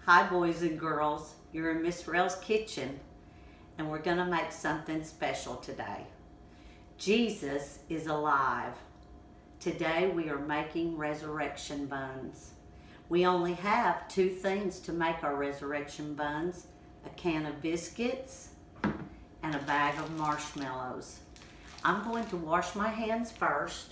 Hi boys and girls, you're in Miss Rel's kitchen and we're gonna make something special today. Jesus is alive. Today we are making resurrection buns. We only have two things to make our resurrection buns: a can of biscuits and a bag of marshmallows. I'm going to wash my hands first.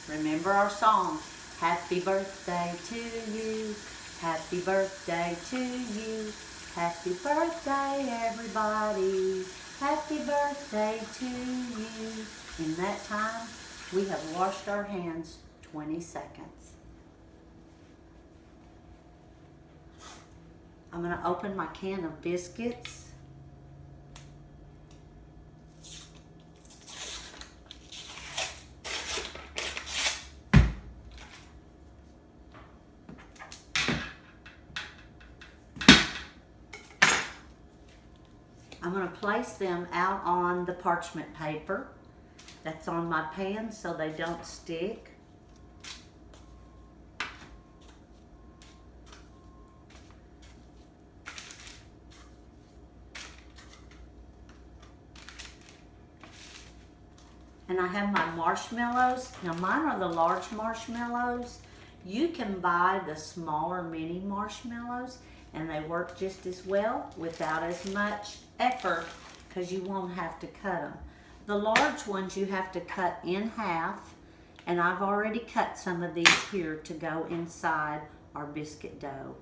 Remember our song, happy birthday to you, happy birthday to you, happy birthday everybody, happy birthday to you. In that time, we have washed our hands 20 seconds. I'm going to open my can of biscuits. I'm going to place them out on the parchment paper that's on my pan so they don't stick. And I have my marshmallows. Now mine are the large marshmallows. You can buy the smaller mini marshmallows and they work just as well without as much effort because you won't have to cut them. The large ones you have to cut in half, and I've already cut some of these here to go inside our biscuit dough.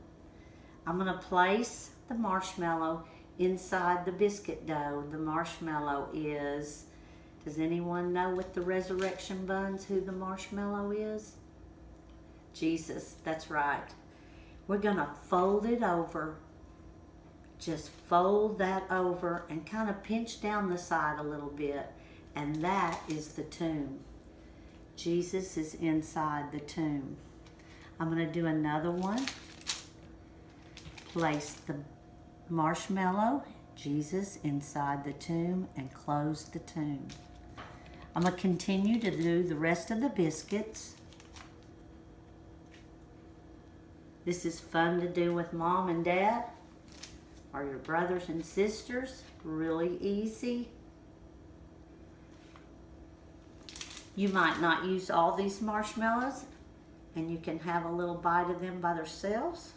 I'm going to place the marshmallow inside the biscuit dough. The marshmallow is, does anyone know with the resurrection buns who the marshmallow is? Jesus, that's right. We're going to fold it over. Just fold that over and kind of pinch down the side a little bit. And that is the tomb. Jesus is inside the tomb. I'm going to do another one. Place the marshmallow, Jesus inside the tomb, and close the tomb. I'm going to continue to do the rest of the biscuits. This is fun to do with mom and dad or your brothers and sisters. Really easy. You might not use all these marshmallows and you can have a little bite of them by themselves.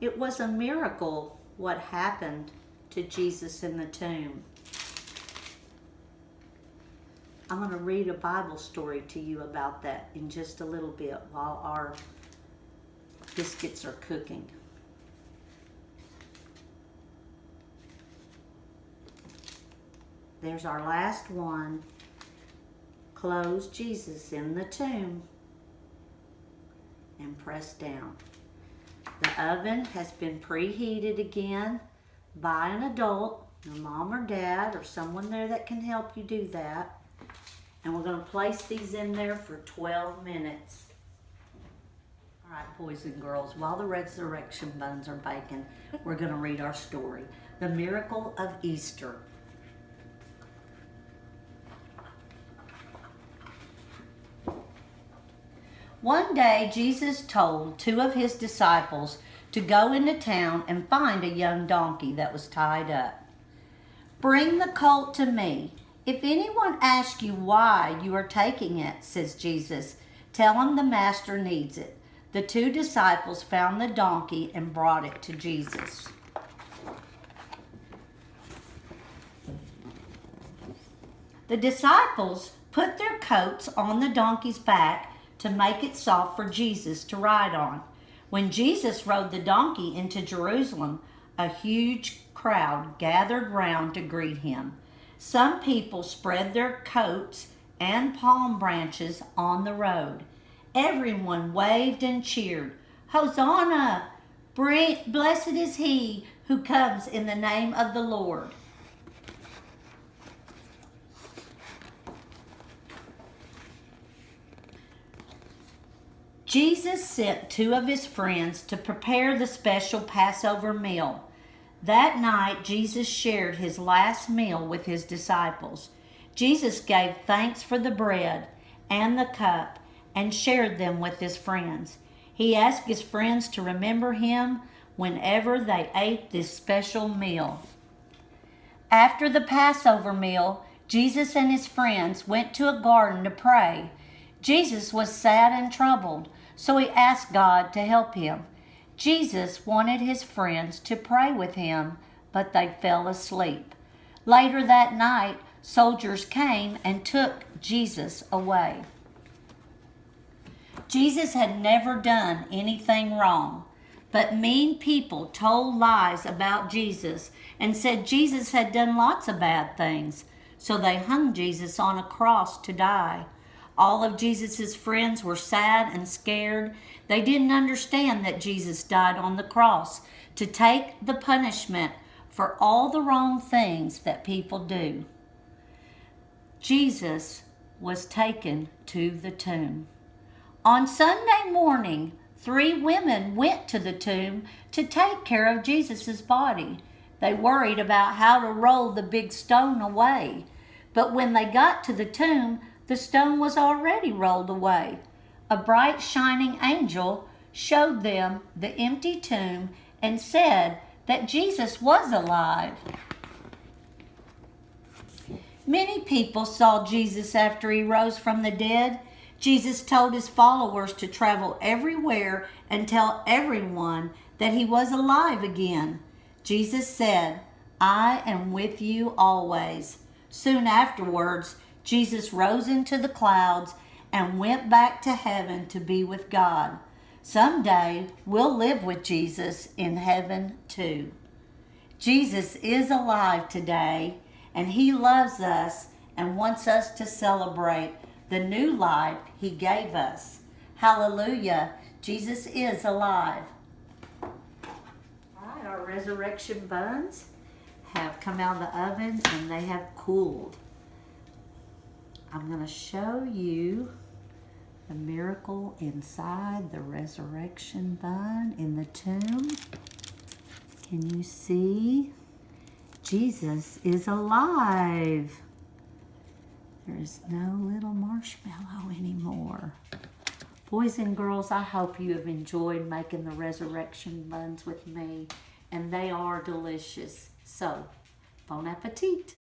It was a miracle what happened to Jesus in the tomb. I'm going to read a Bible story to you about that in just a little bit while our biscuits are cooking. There's our last one. Close Jesus in the tomb and press down. The oven has been preheated again by an adult, your mom or dad or someone there that can help you do that. And we're going to place these in there for 12 minutes. All right, boys and girls, while the resurrection buns are baking, we're going to read our story, The Miracle of Easter. One day, Jesus told two of his disciples to go into town and find a young donkey that was tied up. "Bring the colt to me. If anyone asks you why you are taking it," says Jesus, "tell him the master needs it." The two disciples found the donkey and brought it to Jesus. The disciples put their coats on the donkey's back to make it soft for Jesus to ride on. When Jesus rode the donkey into Jerusalem, a huge crowd gathered round to greet him. Some people spread their coats and palm branches on the road. Everyone waved and cheered, "Hosanna! Blessed is he who comes in the name of the Lord." Jesus sent two of his friends to prepare the special Passover meal. That night, Jesus shared his last meal with his disciples. Jesus gave thanks for the bread and the cup and shared them with his friends. He asked his friends to remember him whenever they ate this special meal. After the Passover meal, Jesus and his friends went to a garden to pray. Jesus was sad and troubled, so he asked God to help him. Jesus wanted his friends to pray with him, but they fell asleep. Later that night, soldiers came and took Jesus away. Jesus had never done anything wrong, but mean people told lies about Jesus and said Jesus had done lots of bad things. So they hung Jesus on a cross to die. All of Jesus' friends were sad and scared. They didn't understand that Jesus died on the cross to take the punishment for all the wrong things that people do. Jesus was taken to the tomb. On Sunday morning, 3 women went to the tomb to take care of Jesus' body. They worried about how to roll the big stone away. But when they got to the tomb, the stone was already rolled away. A bright shining angel showed them the empty tomb and said that Jesus was alive. Many people saw Jesus after he rose from the dead. Jesus told his followers to travel everywhere and tell everyone that he was alive again. Jesus said, "I am with you always." Soon afterwards, Jesus rose into the clouds and went back to heaven to be with God. Someday, we'll live with Jesus in heaven too. Jesus is alive today, and he loves us and wants us to celebrate the new life he gave us. Hallelujah, Jesus is alive. All right, our resurrection buns have come out of the oven and they have cooled. I'm going to show you the miracle inside the resurrection bun in the tomb. Can you see? Jesus is alive. There is no little marshmallow anymore. Boys and girls, I hope you have enjoyed making the resurrection buns with me, and they are delicious. So, bon appetit.